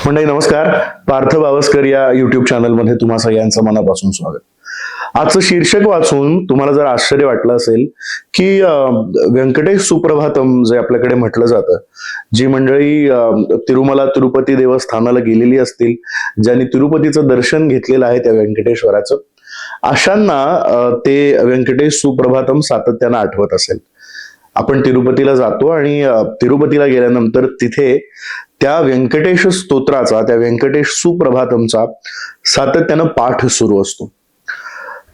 मंडळी नमस्कार. पार्थ बावस्कर या युट्यूब चॅनलमध्ये तुम्हा सगळ्यांचं मनापासून स्वागत. आजचं शीर्षक वाचून तुम्हाला जर आश्चर्य वाटलं असेल की व्यंकटेश सुप्रभातम जे आपल्याकडे म्हटलं जातं, जी मंडळी तिरुमला तिरुपती देवस्थानाला गेलेली असतील, ज्यांनी तिरुपतीचं दर्शन घेतलेलं आहे त्या व्यंकटेश्वराचं, अशांना ते व्यंकटेश सुप्रभातम सातत्यानं आठवत असेल. आपण तिरुपतीला जातो आणि तिरुपतीला गेल्यानंतर तिथे त्या व्यंकटेश स्तोत्राचा, त्या व्यंकटेश सुप्रभातमचा सातत्यानं पाठ सुरू असतो.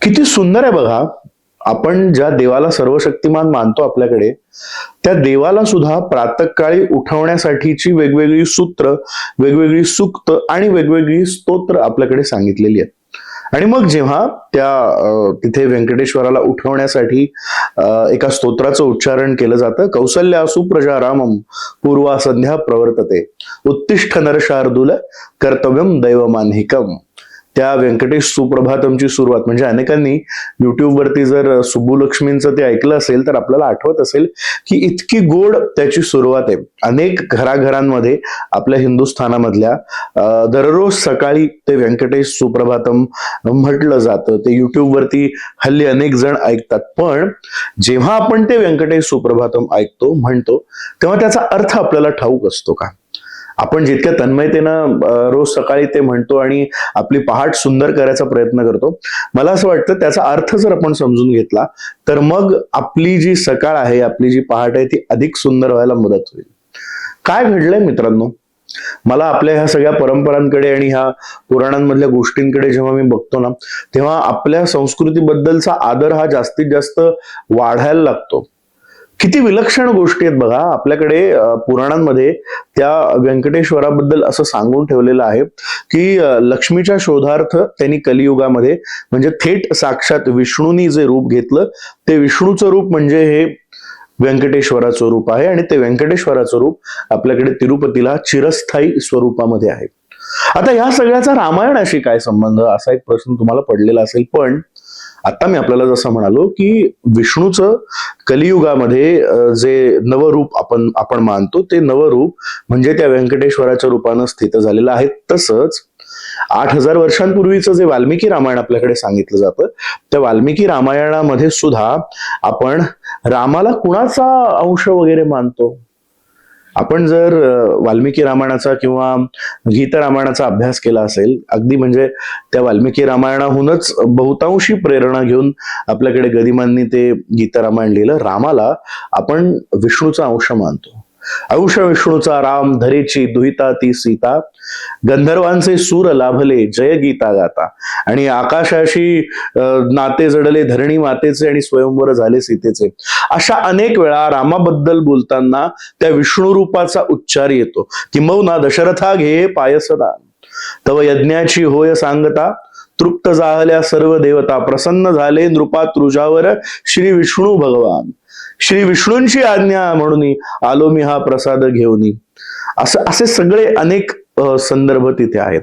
किती सुंदर आहे बघा. आपण ज्या देवाला सर्वशक्तिमान मानतो आपल्याकडे, त्या देवाला सुद्धा प्रातःकाळी उठवण्यासाठीची वेगवेगळी सूत्र, वेगवेगळी सूक्त आणि वेगवेगळी स्तोत्र आपल्याकडे सांगितलेली आहेत. आणि मग जेव्हा त्या तिथे व्यंकटेश्वराला उठवण्यासाठी एका स्तोत्राचं उच्चारण केलं जातं, कौसल्या सुप्रजा रामम पूर्वा संध्या प्रवर्तते उत्तिष्ठ नरशार्दूल कर्तव्यम दैवमान्हिकम. त्या व्यंकटेश सुप्रभातमची सुरुवात म्हणजे अनेकांनी युट्यूब वरती जर सुब्बुलक्ष्मींचं ते ऐकलं असेल तर आपल्याला आठवत असेल की इतकी गोड त्याची सुरुवात आहे. अनेक घराघरांमध्ये आपल्या हिंदुस्थानामधल्या दररोज सकाळी ते व्यंकटेश सुप्रभातम म्हटलं जातं. ते युट्यूब वरती हल्ली अनेक जण ऐकतात. पण जेव्हा आपण ते व्यंकटेश सुप्रभातम ऐकतो, म्हणतो, तेव्हा त्याचा अर्थ आपल्याला ठाऊक असतो का? आपण जितक्या तन्मयतेनं रोज सकाळी ते म्हणतो आणि आपली पहाट सुंदर करायचा प्रयत्न करतो, मला असं वाटतं त्याचा अर्थ जर आपण समजून घेतला तर मग आपली जी सकाळ आहे, आपली जी पहाट आहे, ती अधिक सुंदर व्हायला मदत होईल. काय घडलंय मित्रांनो, मला आपल्या ह्या सगळ्या परंपरांकडे आणि ह्या पुराणांमधल्या गोष्टींकडे जेव्हा मी बघतो ना, तेव्हा आपल्या संस्कृतीबद्दलचा आदर हा जास्तीत जास्त वाढायला लागतो. किती विलक्षण गोष्टी आहेत बघा. आपल्याकडे पुराणांमध्ये त्या व्यंकटेश्वराबद्दल असं सांगून ठेवलेलं आहे की लक्ष्मीच्या शोधार्थ त्यांनी कलियुगामध्ये म्हणजे थेट साक्षात विष्णूंनी जे रूप घेतलं, ते विष्णूचं रूप म्हणजे हे व्यंकटेश्वराचं रूप आहे. आणि ते व्यंकटेश्वराचं रूप आपल्याकडे तिरुपतीला चिरस्थायी स्वरूपामध्ये आहे. आता या सगळ्याचा रामायणाशी काय संबंध, असा एक प्रश्न तुम्हाला पडलेला असेल. पण आता मी आपल्याला जसं म्हणालो की विष्णूचं कलियुगामध्ये जे नवरूप आपण मानतो, ते नवरूप म्हणजे त्या व्यंकटेश्वराच्या रूपानं स्थित झालेलं आहे. तसंच 8000 वर्षांपूर्वीचं जे वाल्मिकी रामायण आपल्याकडे सांगितलं जातं, त्या वाल्मिकी रामायणामध्ये सुद्धा आपण रामाला कुणाचा अंश वगैरे मानतो? आपण जर वाल्मिकी रामायणाचा किंवा गीत रामायणाचा अभ्यास केला असेल, अगदी म्हणजे त्या वाल्मिकी रामायणाहूनच बहुतांशी प्रेरणा घेऊन आपल्याकडे गदिमांनी ते गीत रामायण लिहिलं. रामाला आपण विष्णूचा अंश मानतो. अंश विष्णूचा राम धरेची दुहिता ती सीता, गंधर्वांचे सूर लाभले जय गीता गाता, आणि आकाशाशी नाते जडले धरणी मातेचे आणि स्वयंवर झाले सीतेचे. अशा अनेक वेळा रामाबद्दल बोलताना त्या विष्णू रूपाचा उच्चार येतो. किंबहुना दशरथा घे पायसदान, तव यज्ञाची होय सांगता, तृप्त जाहल्या सर्व देवता, प्रसन्न झाले नृपा तुझ्यावर श्री विष्णू भगवान, श्री विष्णूंची आज्ञा म्हणून आलो मी हा प्रसाद घेऊन. असे सगळे अनेक संदर्भ तिथे आहेत.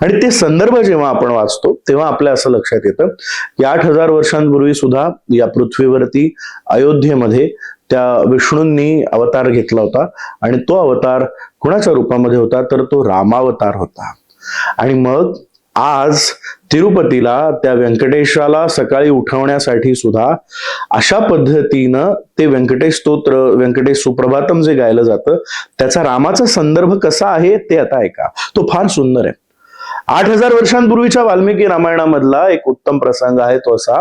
आणि ते संदर्भ जेव्हा आपण वाचतो तेव्हा आपल्या असं लक्षात येतं की 8000 वर्षांपूर्वी सुद्धा या पृथ्वीवरती अयोध्येमध्ये त्या विष्णूंनी अवतार घेतला होता. आणि तो अवतार कुणाच्या रूपामध्ये होता, तर तो रामावतार होता. आणि मग आज तिरुपतीला त्या व्यंकटेशाला सकाळी उठवण्यासाठी सुद्धा अशा पद्धतीनं ते व्यंकटेश स्तोत्र, व्यंकटेश सुप्रभातम जे गायलं जातं, त्याचा रामाचा संदर्भ कसा आहे ते आता ऐका. तो फार सुंदर आहे. 8000 वर्षांपूर्वीच्या वाल्मिकी रामायणामधला एक उत्तम प्रसंग आहे तो असा.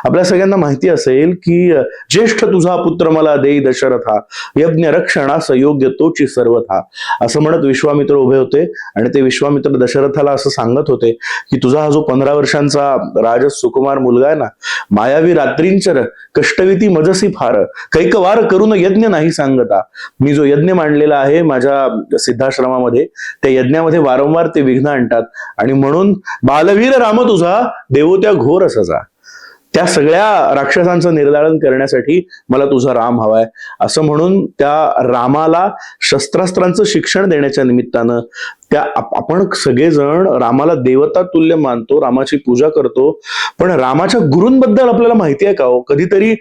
आपल्या सगळ्यांना माहिती असेल की ज्येष्ठ तुझा पुत्र मला देई दशरथा, यज्ञ रक्षणास योग्य तोची सर्वथा, असं म्हणत विश्वामित्र उभे होते. आणि ते विश्वामित्र दशरथाला असं सांगत होते की तुझा हा जो 15 वर्षांचा राजस सुकुमार मुलगा आहे ना, मायावी रात्रींचर कष्टविती मजसी फार, कैकवार करून यज्ञ नाही सांगता. मी जो यज्ञ मांडलेला आहे माझ्या सिद्धाश्रमामध्ये, त्या यज्ञामध्ये वारंवार ते विघ्न आणतात. आणि म्हणून बालवीर राम तुझा देवो त्या घोर सजा, त्या सगळ्या राक्षसांचं निर्दालन करण्यासाठी मला तुझा राम हवाय, असं म्हणून त्या रामाला शस्त्रास्त्रांचं शिक्षण देण्याच्या निमित्तानं आपण सगळेजण रामाला देवता तुल्य मानतो, रामाची पूजा करतो, पण रामाच्या गुरूंबद्दल आपल्याला माहिती आहे का हो? कधीतरी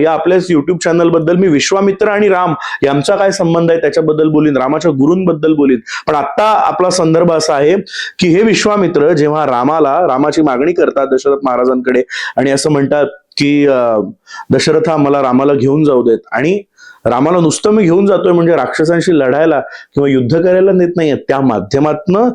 या आपल्याच युट्यूब चॅनल बद्दल मी विश्वामित्र आणि राम यांचा काय संबंध आहे त्याच्याबद्दल बोलीन, रामाच्या गुरूंबद्दल बोलीन. पण आता आपला संदर्भ असा आहे की हे विश्वामित्र जेव्हा रामाची मागणी करतात दशरथ महाराजांकडे आणि असं म्हणतात की दशरथा मला रामाला घेऊन जाऊ देत, आणि रामाला नुसतं मी घेऊन जातोय म्हणजे राक्षसांशी लढायला किंवा युद्ध करायला नेत नाहीये, त्या माध्यमातनं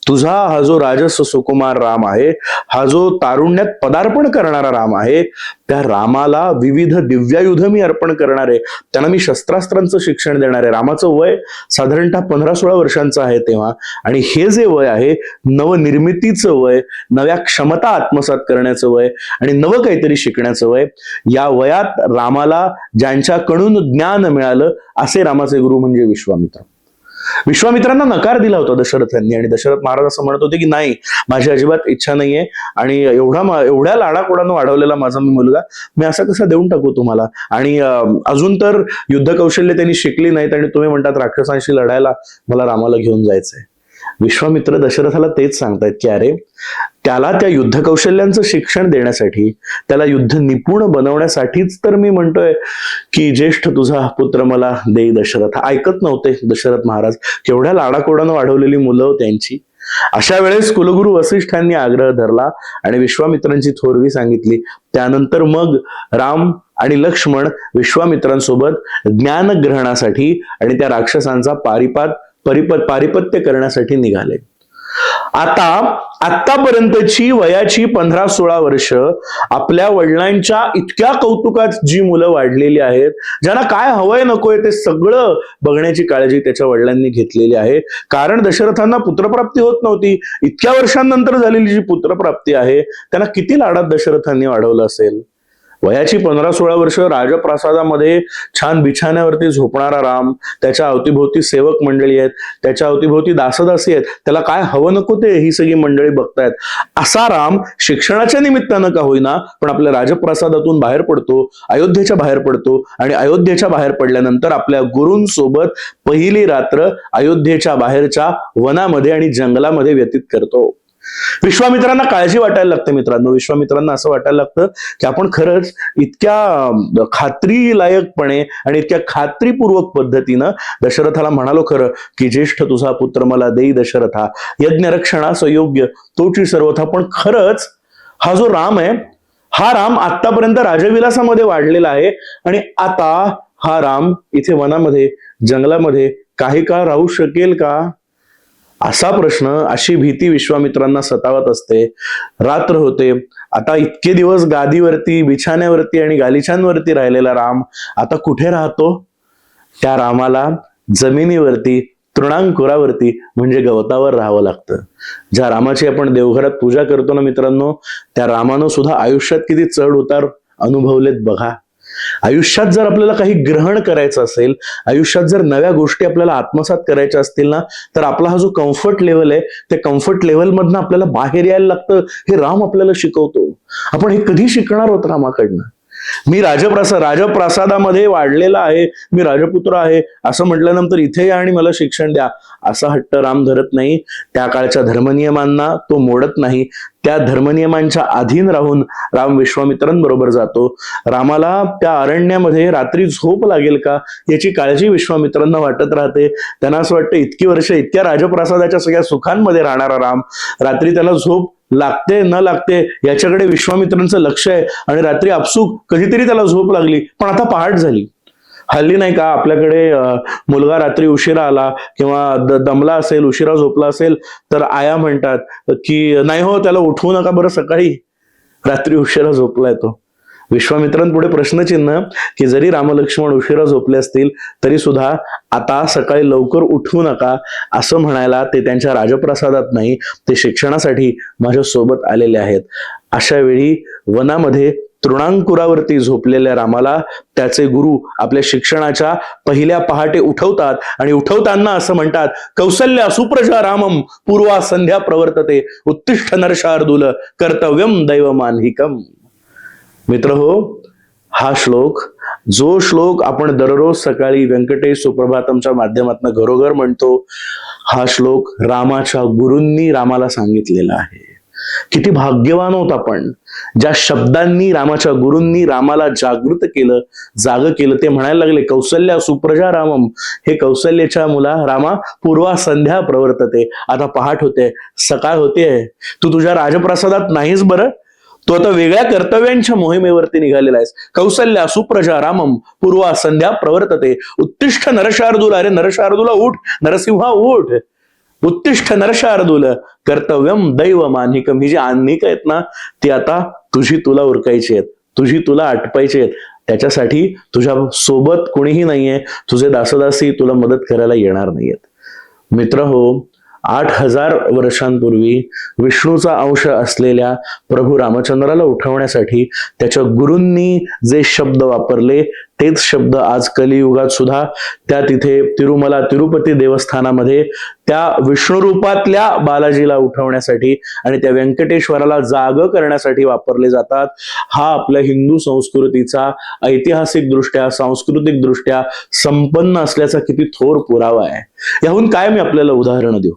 तुझा हा जो राजस सुकुमार राम आहे, हा जो तारुण्यात पदार्पण करणारा राम आहे, त्या रामाला विविध दिव्यायुध मी अर्पण करणार आहे, त्यांना मी शस्त्रास्त्रांचं शिक्षण देणार आहे. रामाचं वय साधारणतः 15-16 वर्षांचं आहे तेव्हा, आणि हे जे वय आहे नवनिर्मितीचं वय, नव्या क्षमता आत्मसात करण्याचं वय आणि नवं काहीतरी शिकण्याचं वय, या वयात रामाला ज्यांच्याकडून ज्ञान मिळालं असे रामाचे गुरु म्हणजे विश्वामित्र. विश्वामित्रांना नकार दिला होता दशरथांनी, आणि दशरथ महाराज असं म्हणत होते की नाही, माझी अजिबात इच्छा नाहीये, आणि एवढ्या लाडाकोडानं वाढवलेला माझा मुलगा मी असा कसा देऊन टाकू तुम्हाला, आणि अजून तर युद्ध कौशल्य त्यांनी शिकली नाहीत, आणि तुम्ही म्हणतात राक्षसांशी लढायला मला रामाला घेऊन जायचंय. विश्वामित्र दशरथाला तेच सांगतायत की अरे, त्याला त्या युद्ध कौशल्यांचं शिक्षण देण्यासाठी, त्याला युद्ध निपुण बनवण्यासाठीच तर मी म्हणतोय की ज्येष्ठ तुझा पुत्र मला देई दशरथ. ऐकत नव्हते दशरथ महाराज, केवढ्या लाडाकोडानं वाढवलेली मुलं त्यांची. अशा वेळेस कुलगुरू वसिष्ठांनी आग्रह धरला आणि विश्वामित्रांची थोरवी सांगितली. त्यानंतर मग राम आणि लक्ष्मण विश्वामित्रांसोबत ज्ञानग्रहणासाठी आणि त्या राक्षसांचा पारिपत्य करण्यासाठी निघाले. आतापर्यंतची वयाची 15-16 वर्ष आपल्या वडिलांच्या इतक्या कौतुकात जी मुलं वाढलेली आहेत, ज्यांना काय हवंय नकोय ते सगळं बघण्याची काळजी त्याच्या वडिलांनी घेतलेली आहे. कारण दशरथांना पुत्रप्राप्ती होत नव्हती. इतक्या वर्षांनंतर झालेली जी पुत्रप्राप्ती आहे त्यांना किती लाडात दशरथांनी वाढवलं असेल. वयाची 15-16 वर्ष राजप्रासादामध्ये छान बिछाण्यावरती झोपणारा राम, त्याच्या अवतीभोवती सेवक मंडळी आहेत, त्याच्या अवतीभोवती दासदासी आहेत, त्याला काय हवं नको ते ही सगळी मंडळी बघतायत. असा राम शिक्षणाच्या निमित्तानं का होईना पण आपल्या राजप्रासादातून बाहेर पडतो, अयोध्येच्या बाहेर पडतो, आणि अयोध्येच्या बाहेर पडल्यानंतर आपल्या गुरूंसोबत पहिली रात्र अयोध्येच्या बाहेरच्या वनामध्ये आणि जंगलामध्ये व्यतीत करतो. विश्वामित्रांना काळजी वाटायला लागते मित्रांनो. विश्वामित्रांना असं वाटायला लागतं की आपण खरंच इतक्या खात्रीलायकपणे आणि इतक्या खात्रीपूर्वक पद्धतीनं दशरथाला म्हणालो खरं की ज्येष्ठ तुझा पुत्र मला देई दशरथा, यज्ञ रक्षणास योग्य तोची सर्वथा. पण खरंच हा जो राम आहे, हा राम आतापर्यंत राजविलासामध्ये वाढलेला आहे, आणि आता हा राम इथे वनामध्ये जंगलामध्ये काही काळ राहू शकेल का, असा प्रश्न, अशी भीती विश्वामित्रांना सतावत असते. रात्र होते. आता इतके दिवस गादीवरती, बिछाण्यावरती आणि गालिचांवरती राहिलेला राम आता कुठे राहतो? त्या रामाला जमिनीवरती, तृणांकुरावरती म्हणजे गवतावर राहावं लागतं. ज्या रामाची आपण देवघरात पूजा करतो ना मित्रांनो, त्या रामानं सुद्धा आयुष्यात किती चढ उतार अनुभवलेत बघा. आयुष्यात जर आपल्याला काही ग्रहण करायचं असेल, आयुष्यात जर नव्या गोष्टी आपल्याला आत्मसात करायच्या असतील ना, तर आपला हा जो कम्फर्ट लेवल आहे, त्या कम्फर्ट लेवल मधनं आपल्याला बाहेर यायला लागतं. हे राम आपल्याला शिकवतो. आपण हे कधी शिकणार आहोत रामाकडनं? मी राजप्रासादामध्ये वाढलेला आहे, मी राजपुत्र आहे असं म्हटल्यानंतर इथे या आणि मला शिक्षण द्या असा हट्ट राम धरत नाही. त्या काळच्या धर्मनियमांना तो मोडत नाही. त्या धर्मनियमांच्या अधीन राहून राम विश्वामित्रांबरोबर जातो. रामाला त्या अरण्यामध्ये रात्री झोप लागेल का याची काळजी विश्वामित्रांना वाटत राहते. त्यांना असं वाटतं इतकी वर्ष इतक्या राजप्रासादाच्या सगळ्या सुखांमध्ये राहणारा राम, रात्री त्याला झोप लागते न लागते याच्याकडे विश्वामित्रांचं लक्ष आहे, आणि रात्री आपसूक कधीतरी त्याला झोप लागली, पण आता पहाट झाली. हल्ली नाही का आपल्याकडे मुलगा रात्री उशिरा आला किंवा दमला असेल, उशिरा झोपला असेल, तर आया म्हणतात की नाही हो त्याला उठवू नका बरं, सकाळी रात्री उशिरा झोपलाय तो. विश्वामित्रांपुढे प्रश्नचिन्ह की जरी रामलक्ष्मण उशिरा झोपले असतील तरी सुद्धा आता सकाळी लवकर उठवू नका असं म्हणायला ते त्यांच्या राजप्रासादात नाही, ते शिक्षणासाठी माझ्या सोबत आलेले आहेत. अशा वेळी वनामध्ये तृणांकुरावरती झोपलेल्या रामाला त्याचे गुरु आपल्या शिक्षणाच्या पहिल्या पहाटे उठवतात, आणि उठवताना असं म्हणतात, कौसल्या सुप्रजा रामम पूर्वा संध्या प्रवर्तते उत्तिष्ठ नरशार्दूल कर्तव्यम दैवमान्हिकम. मित्र हो, हा श्लोक, जो श्लोक आपण दररोज सकाळी व्यंकटेश सुप्रभातमच्या माध्यमातून घरोघर म्हणतो, हा श्लोक रामाच्या गुरूंनी रामाला सांगितलेला आहे. किती भाग्यवान होत आपण, ज्या शब्दांनी रामाच्या गुरूंनी रामाला जागृत केलं, जाग केलं. ते म्हणायला लागले, कौसल्या सुप्रजा रामम, हे कौसल्याच्या मुला रामा, पूर्वा संध्या प्रवर्तते. आता पहाट होते, सकाळ होते, तू तुझ्या राजप्रसादात नाहीस बरं, तू आता वेगळ्या कर्तव्यांच्या मोहिमेवरती निघालेला आहेस. कौसल्या सुप्रजा रामम पूर्वा संध्या प्रवर्तते. उत्तिष्ठ नरशार्दूल, अरे नरशार्दूला उठ, नरसिंहा उठ. उत्तिष्ठ नरशार्दूल कर्तव्यम दैव मान्निकम. ही जी आन्निक आहेत ना, ती आता तुला उरकायची आहेत, तुला आटपायची आहेत. त्याच्यासाठी तुझ्या सोबत कोणीही नाहीये, तुझे दासदासी तुला मदत करायला येणार नाहीयेत. मित्र हो, 8,000 वर्षांपूर्वी विष्णूचा अंश असलेल्या प्रभू रामचंद्राला उठवण्यासाठी त्याच्या गुरूंनी जे शब्द वापरले, तेच शब्द आज कलियुगात सुद्धा त्या तिथे तिरुमला तिरुपती देवस्थानामध्ये त्या विष्णू रूपातल्या बालाजीला उठवण्यासाठी आणि त्या व्यंकटेश्वराला जाग करण्यासाठी वापरले जातात. हा आपल्या हिंदू संस्कृतीचा ऐतिहासिक दृष्ट्या, सांस्कृतिक दृष्ट्या संपन्न असल्याचा किती थोर पुरावा आहे. याहून काय मी आपल्याला उदाहरण देऊ.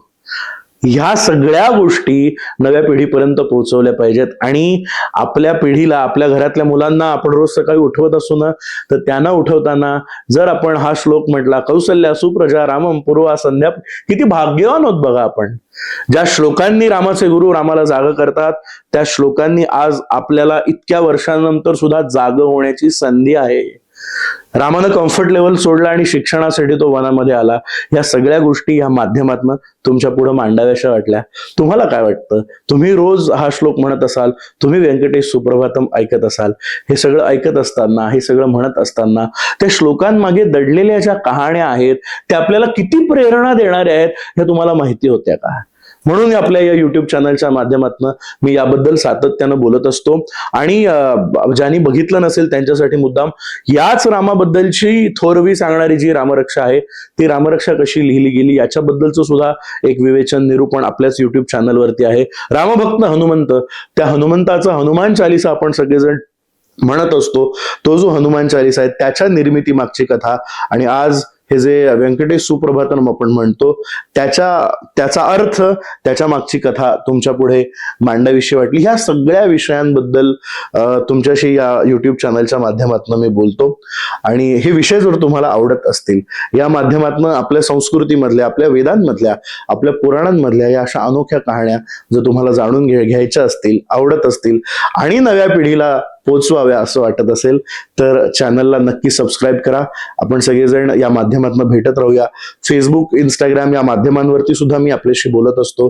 ह्या सगळ्या गोष्टी नव्या पिढीपर्यंत पोहोचवल्या पाहिजेत. आणि आपल्या पिढीला, आपल्या घरातल्या मुलांना आपण रोज सकाळी उठवत असू ना, तर त्यांना उठवताना जर आपण हा श्लोक म्हटला, कौसल्या सुप्रजा रामम पूर्वा संध्या, किती भाग्यवान होत बघा आपण. ज्या श्लोकांनी रामाचे गुरु रामाला जाग करतात, त्या श्लोकांनी आज आपल्याला इतक्या वर्षांनंतर सुद्धा जाग होण्याची संधी आहे. रामानं कम्फर्ट लेवल सोडला आणि शिक्षणासाठी तो वनामध्ये आला. या सगळ्या गोष्टी या माध्यमातून तुमच्या पुढे मांडाव्याशा वाटल्या. तुम्हाला काय वाटतं? तुम्ही रोज हा श्लोक म्हणत असाल, तुम्ही व्यंकटेश सुप्रभातम ऐकत असाल. हे सगळं ऐकत असताना, हे सगळं म्हणत असताना त्या श्लोकांमागे दडलेल्या ज्या कहाण्या आहेत, त्या आपल्याला किती प्रेरणा देणाऱ्या आहेत, हे तुम्हाला माहिती होत्या का? म्हणून आपल्या या युट्यूब चॅनलच्या माध्यमातून मी याबद्दल सातत्यानं बोलत असतो. आणि ज्यांनी बघितलं नसेल त्यांच्यासाठी मुद्दाम याच रामाबद्दलची थोरवी सांगणारी जी रामरक्षा आहे, ती रामरक्षा कशी लिहिली गेली याच्याबद्दलचं सुद्धा एक विवेचन, निरूपण आपल्याच युट्यूब चॅनलवरती आहे. रामभक्त हनुमंत, त्या हनुमंताचा हनुमान चालीसा आपण सगळेजण म्हणत असतो. तो जो हनुमान चालीसा आहे, त्याच्या निर्मिती मागची कथा, आणि आज हे जे व्यंकटेश सुप्रभातम आपण म्हणतो, त्याचा अर्थ, त्याच्या मागची कथा तुमच्या पुढे मांडाविषयी वाटली. ह्या सगळ्या विषयांबद्दल तुमच्याशी या युट्यूब चॅनलच्या माध्यमातून मी बोलतो. आणि हे विषय जर तुम्हाला आवडत असतील, या माध्यमातून आपल्या संस्कृतीमधल्या, आपल्या वेदांमधल्या, आपल्या पुराणांमधल्या या अशा अनोख्या कहाण्या जर तुम्हाला जाणून घ्यायच्या असतील, आवडत असतील आणि नव्या पिढीला पोचवाव्या असं वाटत असेल, तर चॅनलला नक्की सबस्क्राईब करा. आपण सगळेजण या माध्यमातून भेटत राहूया. फेसबुक, इंस्टाग्राम या माध्यमांवरती सुद्धा मी आपल्याशी बोलत असतो.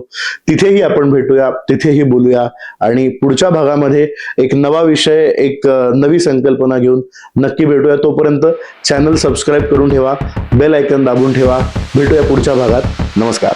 तिथेही आपण भेटूया, तिथेही बोलूया. आणि पुढच्या भागामध्ये एक नवा विषय, एक नवी संकल्पना घेऊन नक्की भेटूया. तोपर्यंत चॅनल सबस्क्राईब करून ठेवा, बेल आयकॉन दाबून ठेवा. भेटूया पुढच्या भागात. नमस्कार.